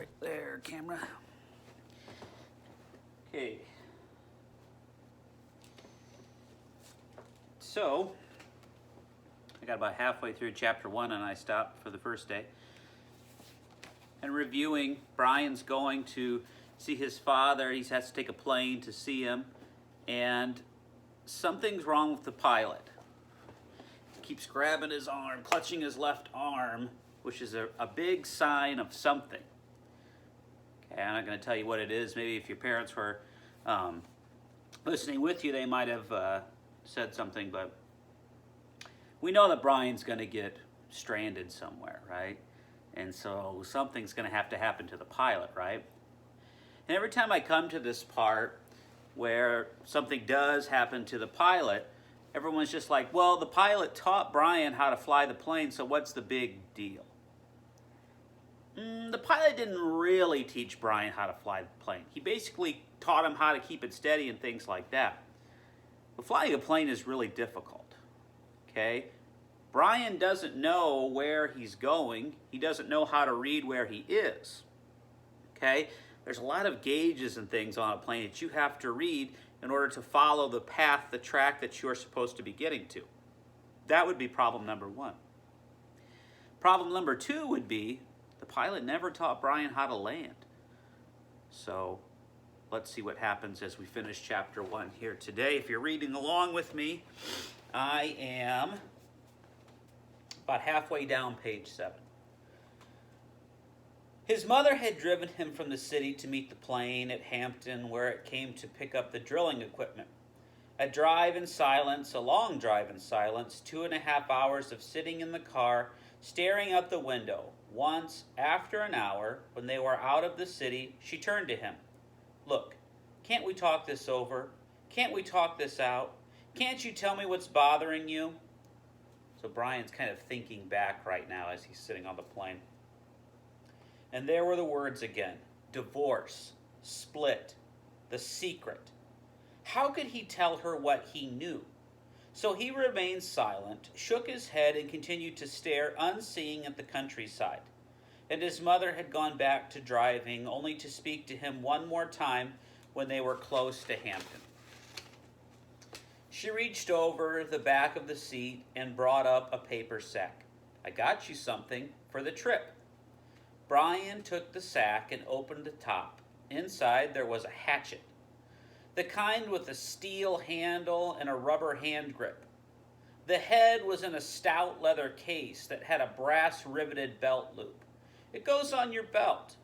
right there, camera. Okay. So, I got about halfway through chapter 1 and I stopped for the first day. And reviewing, Brian's going to see his father. He has to take a plane to see him. And something's wrong with the pilot. He keeps grabbing his arm, clutching his left arm, which is a big sign of something. Okay, I'm not going to tell you what it is. Maybe if your parents were listening with you, they might have said something, but we know that Brian's going to get stranded somewhere, right? And so something's going to happen to the pilot, right? And every time I come to this part where something does happen to the pilot, everyone's just like, well, the pilot taught Brian how to fly the plane, so what's the big deal? The pilot didn't really teach Brian how to fly the plane. He basically taught him how to keep it steady and things like that. But flying a plane is really difficult, okay? Brian doesn't know where he's going. He doesn't know how to read where he is, okay? There's a lot of gauges and things on a plane that you have to read in order to follow the path, the track that you're supposed to be getting to. That would be problem number 1. Problem number 2 would be the pilot never taught Brian how to land. So let's see what happens as we finish chapter 1 here today. If you're reading along with me, I am about halfway down page 7. His mother had driven him from the city to meet the plane at Hampton, where it came to pick up the drilling equipment. A drive in silence, a long drive in silence, 2.5 hours of sitting in the car, staring out the window. Once, after an hour, when they were out of the city, she turned to him. Look, can't we talk this over? Can't we talk this out? Can't you tell me what's bothering you? So Brian's kind of thinking back right now as he's sitting on the plane. And there were the words again. Divorce, split, the secret. How could he tell her what he knew? So he remained silent, shook his head, and continued to stare unseeing at the countryside. And his mother had gone back to driving, only to speak to him one more time when they were close to Hampton. She reached over the back of the seat and brought up a paper sack. I got you something for the trip. Brian took the sack and opened the top. Inside there was a hatchet, the kind with a steel handle and a rubber hand grip. The head was in a stout leather case that had a brass riveted belt loop. It goes on your belt.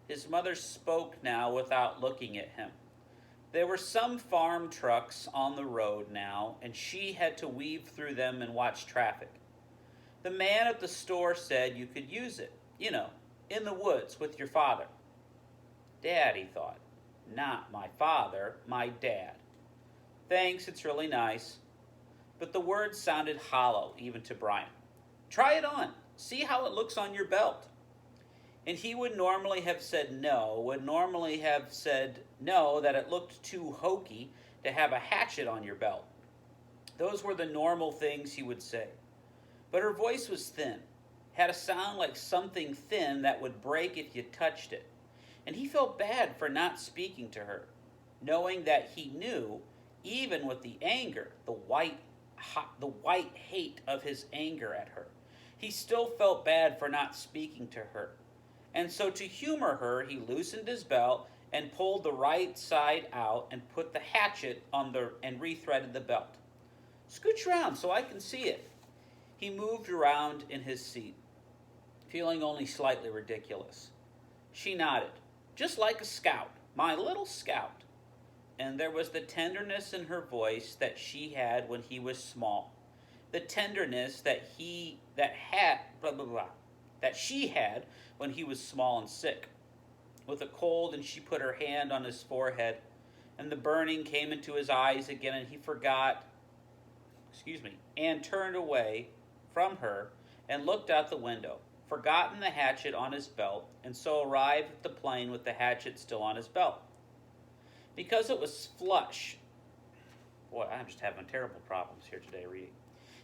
His mother spoke now without looking at him. There were some farm trucks on the road now, and she had to weave through them and watch traffic. The man at the store said you could use it, in the woods with your father. Dad, he thought. Not my father, my dad. Thanks, it's really nice. But the words sounded hollow, even to Brian. Try it on. See how it looks on your belt. And he would normally have said no, that it looked too hokey to have a hatchet on your belt. Those were the normal things he would say. But her voice was thin, had a sound like something thin that would break if you touched it. And he felt bad for not speaking to her, knowing that he knew, even with the anger, the white hate of his anger at her, he still felt bad for not speaking to her. And so to humor her, he loosened his belt and pulled the right side out and put the hatchet and rethreaded the belt. Scooch around so I can see it. He moved around in his seat, feeling only slightly ridiculous. She nodded. Just like a scout, my little scout. And there was the tenderness in her voice that she had when he was small. The tenderness that she had when he was small and sick. With a cold, and she put her hand on his forehead, and the burning came into his eyes again, and he and turned away from her and looked out the window, forgotten the hatchet on his belt, and so arrived at the plane with the hatchet still on his belt. Because it was flush. Boy, I'm just having terrible problems here today reading.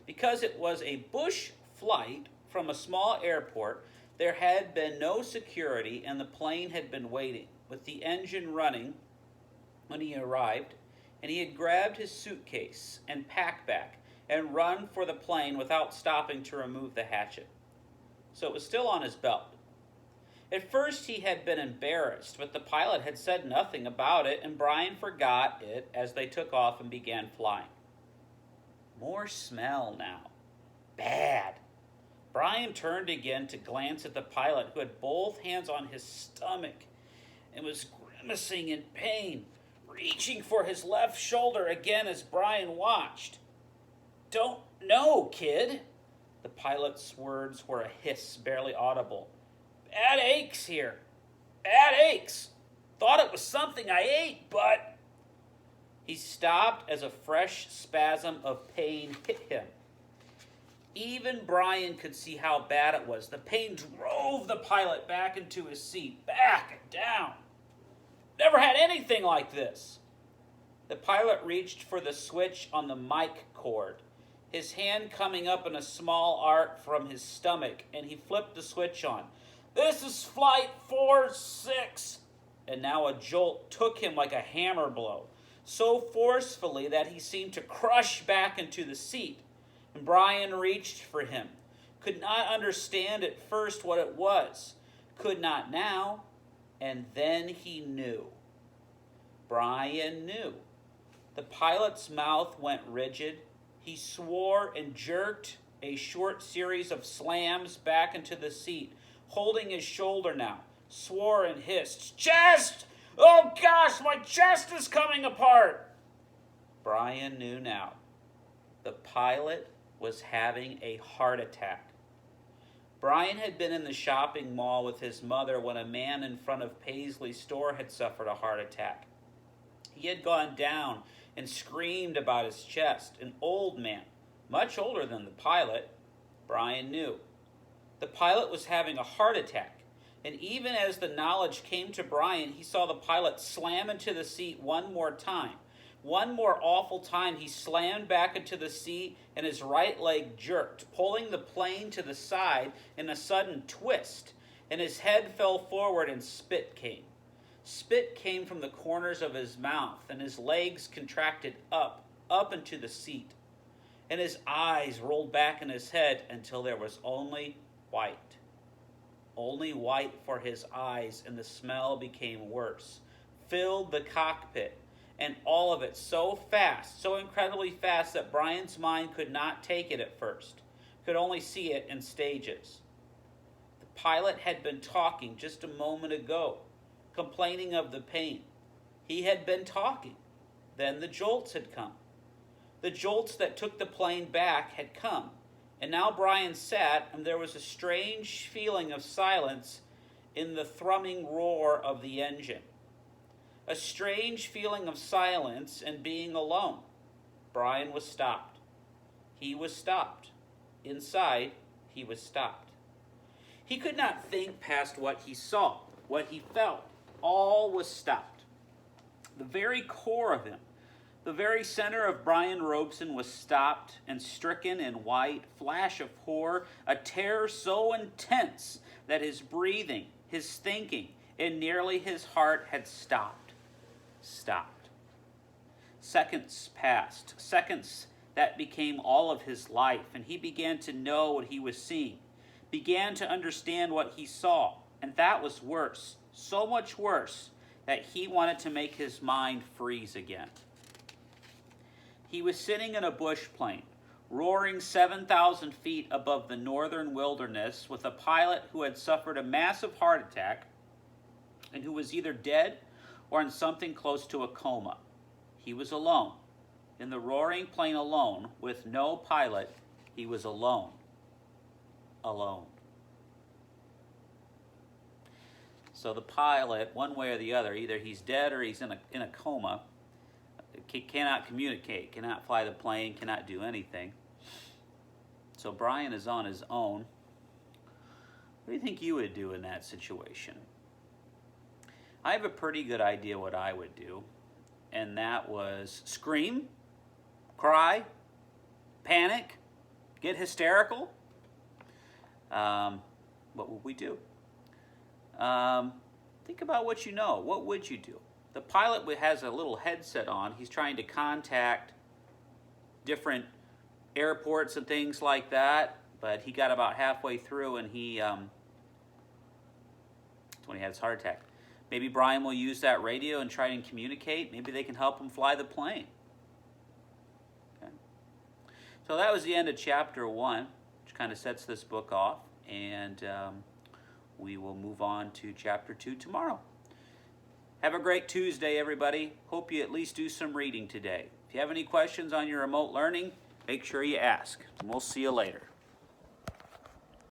Because it was a bush flight from a small airport, There had been no security, and the plane had been waiting, with the engine running when he arrived, and he had grabbed his suitcase and packback and run for the plane without stopping to remove the hatchet. So it was still on his belt. At first he had been embarrassed, but the pilot had said nothing about it, and Brian forgot it as they took off and began flying. More smell now. Bad. Brian turned again to glance at the pilot, who had both hands on his stomach and was grimacing in pain, reaching for his left shoulder again as Brian watched. "Don't know, kid." The pilot's words were a hiss, barely audible. "Bad aches here. Bad aches. Thought it was something I ate, but..." He stopped as a fresh spasm of pain hit him. Even Brian could see how bad it was. The pain drove the pilot back into his seat, back and down. Never had anything like this. The pilot reached for the switch on the mic cord, his hand coming up in a small arc from his stomach, and he flipped the switch on. "This is Flight 46. And now a jolt took him like a hammer blow, so forcefully that he seemed to crush back into the seat. And Brian reached for him. Could not understand at first what it was. Could not now. And then he knew. Brian knew. The pilot's mouth went rigid. He swore and jerked a short series of slams back into the seat, holding his shoulder now. Swore and hissed, "Chest! Oh gosh, my chest is coming apart!" Brian knew now. The pilot was having a heart attack. Brian had been in the shopping mall with his mother when a man in front of Paisley's store had suffered a heart attack. He had gone down and screamed about his chest, an old man, much older than the pilot. Brian knew. The pilot was having a heart attack, and even as the knowledge came to Brian, he saw the pilot slam into the seat one more time. One more awful time, he slammed back into the seat and his right leg jerked, pulling the plane to the side in a sudden twist, and his head fell forward and spit came. Spit came from the corners of his mouth, and his legs contracted up into the seat, and his eyes rolled back in his head until there was only white. Only white for his eyes, and the smell became worse, filled the cockpit, and all of it so fast, so incredibly fast that Brian's mind could not take it at first, could only see it in stages. The pilot had been talking just a moment ago, complaining of the pain. He had been talking. Then the jolts had come. The jolts that took the plane back had come, and now Brian sat, and there was a strange feeling of silence in the thrumming roar of the engine. A strange feeling of silence and being alone. Brian was stopped. He was stopped. Inside, he was stopped. He could not think past what he saw, what he felt. All was stopped. The very core of him, the very center of Brian Robeson was stopped and stricken in white flash of horror, a terror so intense that his breathing, his thinking, and nearly his heart had stopped. Seconds passed, seconds that became all of his life, and he began to know what he was seeing, began to understand what he saw, and that was worse, so much worse, that he wanted to make his mind freeze again. He was sitting in a bush plane, roaring 7,000 feet above the northern wilderness, with a pilot who had suffered a massive heart attack and who was either dead or in something close to a coma. He was alone. In the roaring plane alone, with no pilot, he was alone. Alone. So the pilot, one way or the other, either he's dead or he's in a coma, cannot communicate, cannot fly the plane, cannot do anything. So Brian is on his own. What do you think you would do in that situation? I have a pretty good idea what I would do, and that was scream, cry, panic, get hysterical, what would we do? Think about what you know. What would you do? The pilot has a little headset on. He's trying to contact different airports and things like that, but he got about halfway through and that's when he had his heart attack. Maybe Brian will use that radio and try and communicate. Maybe they can help him fly the plane. Okay. So that was the end of chapter 1, which kind of sets this book off, and we will move on to chapter 2 tomorrow. Have a great Tuesday, everybody. Hope you at least do some reading today. If you have any questions on your remote learning, make sure you ask. And we'll see you later.